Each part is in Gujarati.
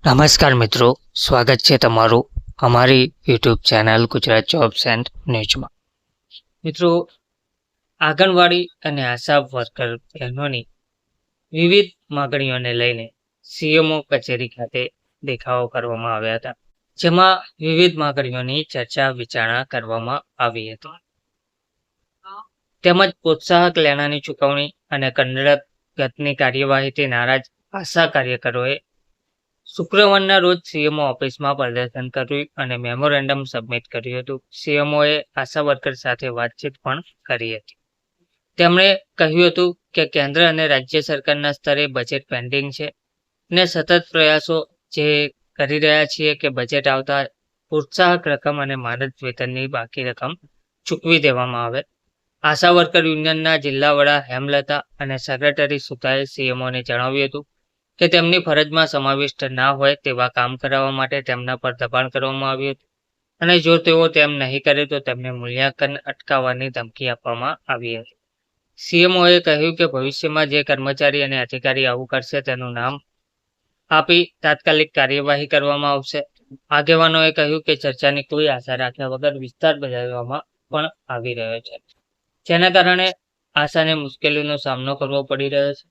નમસ્કાર મિત્રો, સ્વાગત છે તમારું અમારી YouTube channel Gujarat jobs and ન્યૂઝમાં. મિત્રો, આંગણવાડી અને આશા વર્કર બહેનોની વિવિધ માગણીઓને લઈને સીએમઓ કચેરી ખાતે દેખાવો કરવામાં આવ્યા હતા, જેમાં વિવિધ માગણીઓની ચર્ચા વિચારણા કરવામાં આવી હતી. તેમજ પ્રોત્સાહક લેણાની ચૂકવણી અને કંડગતની કાર્યવાહીથી નારાજ આશા કાર્યકરોએ શુક્રવારના રોજ સીએમઓ ઓફિસમાં પ્રદર્શન કર્યું અને મેમોરેન્ડમ સબમિટ કર્યું હતું. સીએમઓએ આશા વર્કર સાથે વાતચીત પણ કરી હતી. તેમણે કહ્યું હતું કે કેન્દ્ર અને રાજ્ય સરકારના સ્તરે બજેટ પેન્ડિંગ છે અને સતત પ્રયાસો જે કરી રહ્યા છીએ કે બજેટ આવતા પ્રોત્સાહક રકમ અને માનદ વેતનની બાકી રકમ ચૂકવી દેવામાં આવે. આશા વર્કર યુનિયનના જિલ્લા વડા હેમલતા અને સેક્રેટરી સુતાએ સીએમઓને જણાવ્યું હતું કે તેમની ફરજમાં સમાવિષ્ટ ના હોય તેવા કામ કરાવવા માટે તેમના પર દબાણ કરવામાં આવ્યું હતું અને જો તેઓ તેમ નહીં કરે તો તેમને મૂલ્યાંકન અટકાવવાની ધમકી આપવામાં આવી હતી. સીએમઓએ કહ્યું કે ભવિષ્યમાં જે કર્મચારી અને અધિકારી આવું કરશે તેનું નામ આપી તાત્કાલિક કાર્યવાહી કરવામાં આવશે. આગેવાનોએ કહ્યું કે ચર્ચાની કોઈ આશા રાખ્યા વગર વિસ્તાર બજાવવામાં પણ આવી રહ્યો છે, જેના કારણે આશાને મુશ્કેલીનો સામનો કરવો પડી રહ્યો છે.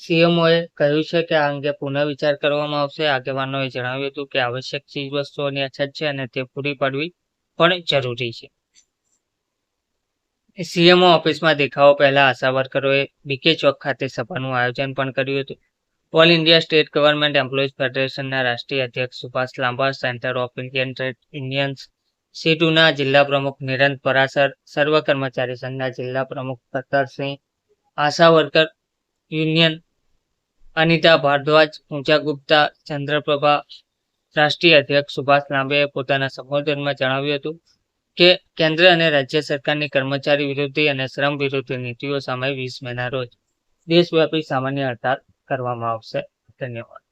સીએમઓએ કહ્યું છે કે આ અંગે પુનઃ વિચાર કરવામાં આવશે. આગેવાનોએ જણાવ્યું હતું કે આવશ્યક ચીજવસ્તુઓની અછત છે અને તે પૂરી પાડવી પણ જરૂરી છે. સીએમઓ ઓફિસમાં દેખાવો પહેલા આશા વર્કરોએ બીકે ચોક ખાતે સભાનું આયોજન પણ કર્યું હતું. All India state government employees ફેડરેશનના રાષ્ટ્રીય અધ્યક્ષ Subhash Lamba, centre of Indian trade unions C2ના જિલ્લા પ્રમુખ નિરંત પરાસર, સર્વ કર્મચારી સંઘના જિલ્લા પ્રમુખ પ્રતાપસિંહ, આશા વર્કર યુનિયન અનિતા ભારદ્વાજ, પૂજા ગુપ્તા, ચંદ્રપ્રભા, રાષ્ટ્રીય અધ્યક્ષ સુભાષ લાંબેએ પોતાના સંબોધનમાં જણાવ્યું હતું કે કેન્દ્ર અને રાજ્ય સરકારની કર્મચારી વિરોધી અને શ્રમ વિરોધી નીતિઓ સામે 20 મેના રોજ દેશવ્યાપી સામાન્ય હડતાળ કરવામાં આવશે. ધન્યવાદ.